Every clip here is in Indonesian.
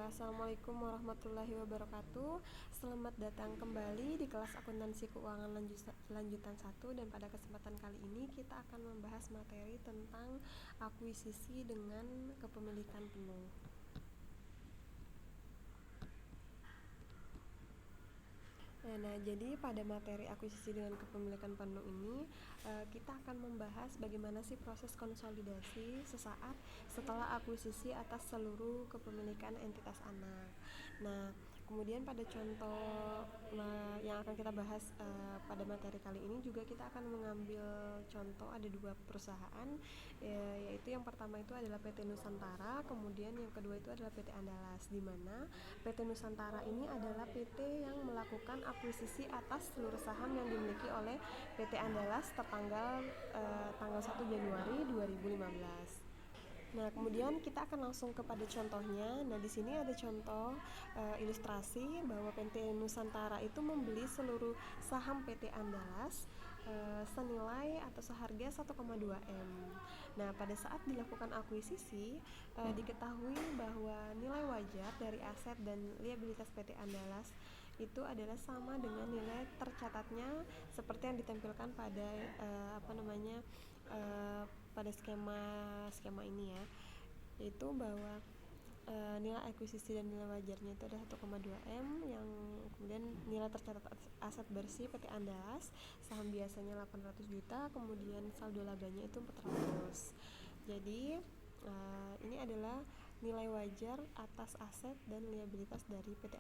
Assalamualaikum warahmatullahi wabarakatuh. Selamat datang kembali di kelas akuntansi keuangan lanjutan 1, dan pada kesempatan kali ini kita akan membahas materi tentang akuisisi dengan kepemilikan penuh. Nah, jadi pada materi akuisisi dengan kepemilikan penuh ini kita akan membahas bagaimana sih proses konsolidasi sesaat setelah akuisisi atas seluruh kepemilikan entitas anak. Nah, kemudian pada contoh yang akan kita bahas pada materi kali ini juga kita akan mengambil contoh ada 2 perusahaan, yaitu yang pertama itu adalah PT Nusantara, kemudian yang kedua itu adalah PT Andalas, di mana PT Nusantara ini adalah PT yang melakukan akuisisi atas seluruh saham yang dimiliki oleh PT Andalas tertanggal tanggal 1 Januari 2015. Nah, kemudian kita akan langsung kepada contohnya. Nah, di sini ada contoh ilustrasi bahwa PT Nusantara itu membeli seluruh saham PT Andalas senilai atau seharga 1,2 M. Nah, pada saat dilakukan akuisisi, diketahui bahwa nilai wajar dari aset dan liabilitas PT Andalas itu adalah sama dengan nilai tercatatnya seperti yang ditampilkan pada pada skema ini ya, yaitu bahwa nilai akuisisi dan nilai wajarnya itu adalah 1,2 M, yang kemudian nilai tercatat aset bersih PT Andalas saham biasanya 800 juta, kemudian saldo labanya itu 400. Jadi ini adalah nilai wajar atas aset dan liabilitas dari PT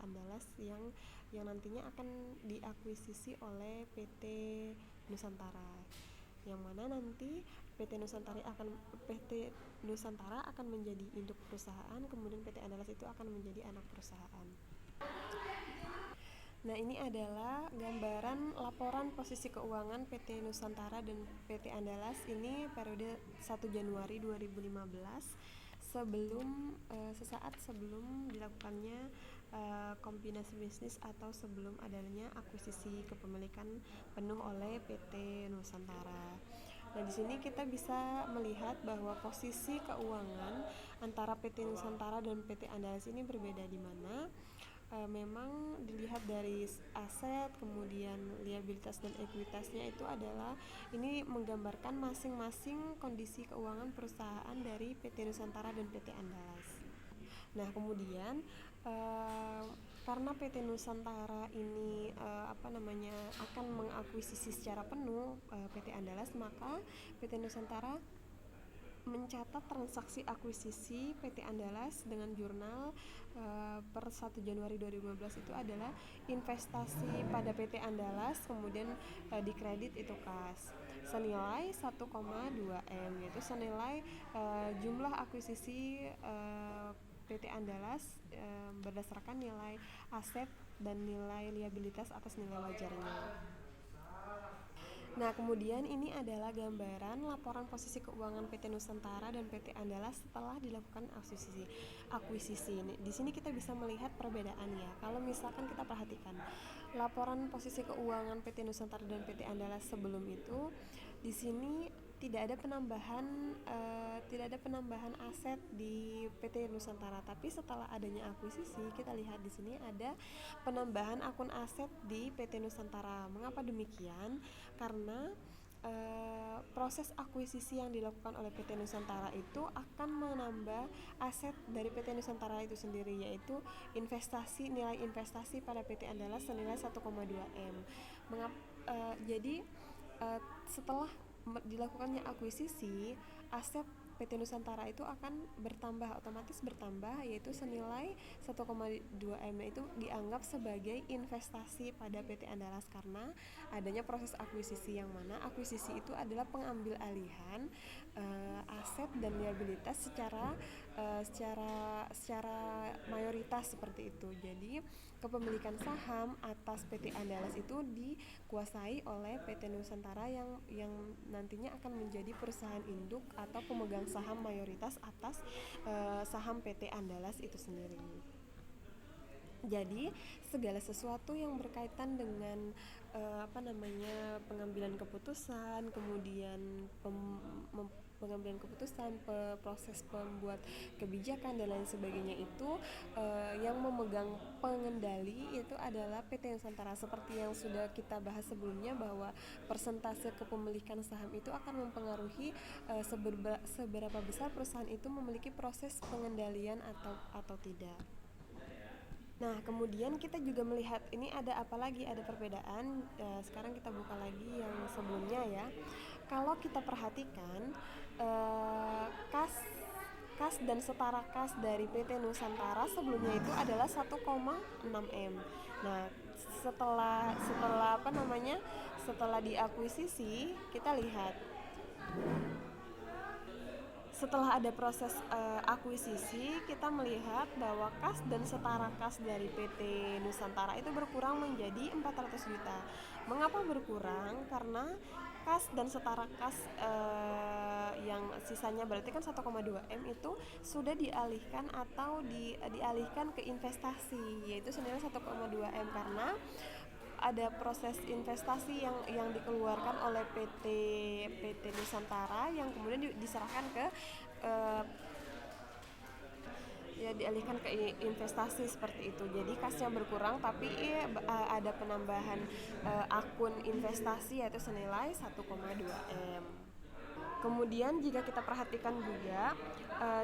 Andalas yang nantinya akan diakuisisi oleh PT Nusantara, yang mana nanti PT Nusantara akan menjadi induk perusahaan, kemudian PT Andalas itu akan menjadi anak perusahaan. Nah, ini adalah gambaran laporan posisi keuangan PT Nusantara dan PT Andalas ini periode 1 Januari 2015 sesaat sebelum dilakukannya kombinasi bisnis atau sebelum adanya akuisisi kepemilikan penuh oleh PT Nusantara. Nah, di sini kita bisa melihat bahwa posisi keuangan antara PT Nusantara dan PT Andalas ini berbeda, di mana memang dilihat dari aset, kemudian liabilitas dan ekuitasnya itu adalah ini menggambarkan masing-masing kondisi keuangan perusahaan dari PT Nusantara dan PT Andalas. Nah, kemudian karena PT Nusantara ini akan mengakuisisi secara penuh PT Andalas, maka PT Nusantara mencatat transaksi akuisisi PT Andalas dengan jurnal per 1 Januari 2015 itu adalah investasi pada PT Andalas, kemudian dikredit itu kas senilai 1,2 M, yaitu senilai jumlah akuisisi PT Andalas berdasarkan nilai aset dan nilai liabilitas atas nilai wajarnya. Nah, kemudian ini adalah gambaran laporan posisi keuangan PT Nusantara dan PT Andalas setelah dilakukan akuisisi. Di sini kita bisa melihat perbedaannya. Kalau misalkan kita perhatikan laporan posisi keuangan PT Nusantara dan PT Andalas sebelum itu, di sini tidak ada penambahan aset di PT Nusantara, tapi setelah adanya akuisisi kita lihat di sini ada penambahan akun aset di PT Nusantara. Mengapa demikian? Karena proses akuisisi yang dilakukan oleh PT Nusantara itu akan menambah aset dari PT Nusantara itu sendiri, yaitu nilai investasi pada PT Andalas senilai 1,2 M. Jadi setelah dilakukannya akuisisi, aset PT Nusantara itu akan otomatis bertambah, yaitu senilai 1,2 M itu dianggap sebagai investasi pada PT Andalas karena adanya proses akuisisi, yang mana akuisisi itu adalah pengambil alihan aset dan liabilitas secara mayoritas seperti itu. Jadi kepemilikan saham atas PT Andalas itu dikuasai oleh PT Nusantara yang nantinya akan menjadi perusahaan induk atau pemegang saham mayoritas atas saham PT Andalas itu sendiri. Jadi segala sesuatu yang berkaitan dengan pengambilan keputusan, kemudian pengambilan keputusan, proses pembuat kebijakan dan lain sebagainya itu yang memegang pengendali itu adalah PT Nusantara. Seperti yang sudah kita bahas sebelumnya bahwa persentase kepemilikan saham itu akan mempengaruhi seberapa besar perusahaan itu memiliki proses pengendalian atau tidak. Nah, kemudian kita juga melihat ini ada apa lagi, ada perbedaan. Sekarang kita buka lagi yang sebelumnya ya. Kalau kita perhatikan kas dan setara kas dari PT Nusantara sebelumnya itu adalah 1,6 M. Nah, setelah diakuisisi, kita lihat setelah ada proses akuisisi, kita melihat bahwa kas dan setara kas dari PT Nusantara itu berkurang menjadi 400 juta. Mengapa berkurang? Karena kas dan setara kas yang sisanya berarti kan 1,2 M itu sudah dialihkan atau dialihkan ke investasi, yaitu senilai 1,2 M karena ada proses investasi yang dikeluarkan oleh PT Nusantara yang kemudian diserahkan ke dialihkan ke investasi seperti itu. Jadi kasnya berkurang tapi ada penambahan akun investasi yaitu senilai 1,2 M. Kemudian jika kita perhatikan juga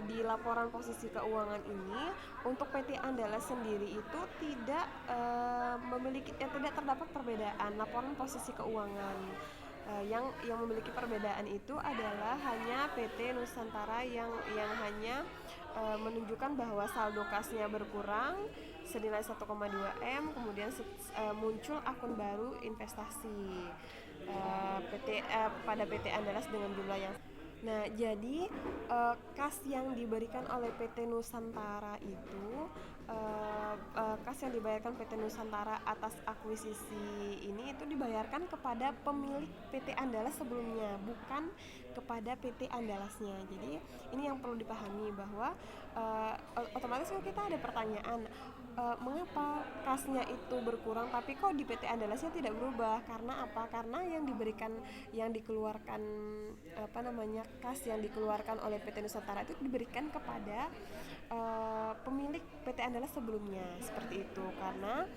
di laporan posisi keuangan ini untuk PT Andalas sendiri itu tidak tidak terdapat perbedaan laporan posisi keuangan. Yang memiliki perbedaan itu adalah hanya PT Nusantara yang hanya menunjukkan bahwa saldo kasnya berkurang senilai 1,2 M, kemudian muncul akun baru investasi pada PT Andalas dengan jumlah yang. Nah, jadi kas yang diberikan oleh PT Nusantara itu kas yang dibayarkan PT Nusantara atas akuisisi ini itu dibayarkan kepada pemilik PT Andalas sebelumnya, bukan kepada PT Andalasnya. Jadi ini yang perlu dipahami bahwa otomatis kita ada pertanyaan, mengapa kasnya itu berkurang tapi kok di PT Andalasnya tidak berubah? Karena apa? Karena yang dikeluarkan kas yang dikeluarkan oleh PT Nusantara itu diberikan kepada pemilik PT Andalas sebelumnya, seperti itu. Karena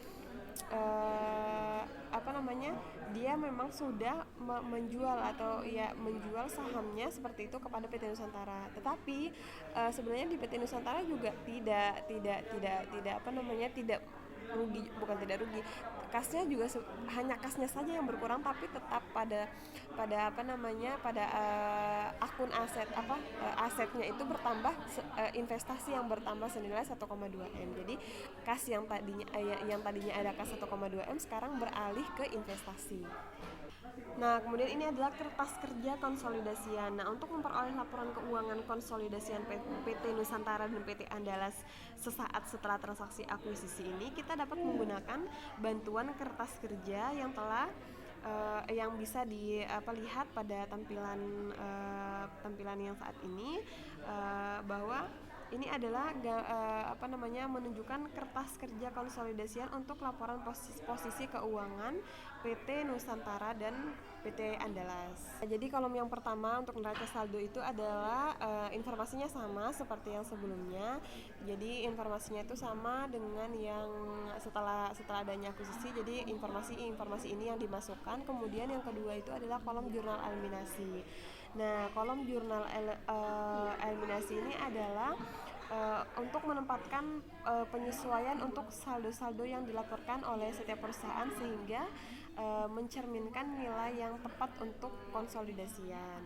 dia memang sudah menjual sahamnya seperti itu kepada PT Nusantara. Tetapi sebenarnya di PT Nusantara juga tidak rugi. Kasnya juga hanya kasnya saja yang berkurang, tapi tetap pada akun asetnya itu bertambah, investasi yang bertambah senilai 1,2 M. Jadi kas yang tadinya ada kas 1,2 M sekarang beralih ke investasi. Nah, kemudian ini adalah kertas kerja konsolidasian. Nah, untuk memperoleh laporan keuangan konsolidasian PT Nusantara dan PT Andalas sesaat setelah transaksi akuisisi ini, kita dapat menggunakan bantuan kertas kerja yang bisa dilihat pada tampilan yang saat ini, bahwa ini adalah menunjukkan kertas kerja konsolidasian untuk laporan posisi keuangan PT Nusantara dan PT Andalas. Jadi kolom yang pertama untuk neraca saldo itu adalah informasinya sama seperti yang sebelumnya. Jadi informasinya itu sama dengan yang setelah adanya akuisisi. Jadi informasi ini yang dimasukkan. Kemudian yang kedua itu adalah kolom jurnal eliminasi. Nah, kolom jurnal eliminasi ini adalah untuk menempatkan penyesuaian untuk saldo-saldo yang dilaporkan oleh setiap perusahaan sehingga mencerminkan nilai yang tepat untuk konsolidasian.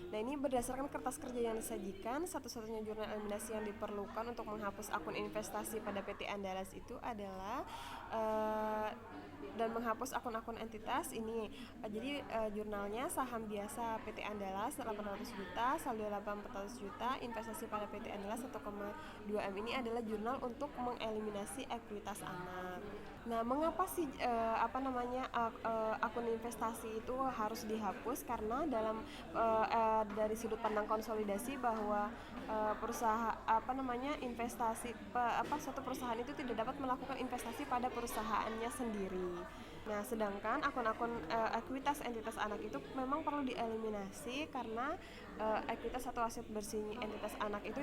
Nah, ini berdasarkan kertas kerja yang disajikan, satu-satunya jurnal eliminasi yang diperlukan untuk menghapus akun investasi pada PT Andalas itu adalah dan menghapus akun-akun entitas ini. Jadi jurnalnya saham biasa PT Andalas 800 juta, saldo laba 400 juta, investasi pada PT Andalas 1,2 M. Ini adalah jurnal untuk mengeliminasi ekuitas anak. Nah, mengapa sih akun investasi itu harus dihapus? Karena dari sudut pandang konsolidasi bahwa suatu perusahaan itu tidak dapat melakukan investasi pada perusahaannya sendiri. ini. Nah, sedangkan akun-akun ekuitas entitas anak itu memang perlu dieliminasi karena ekuitas atau aset bersih entitas anak itu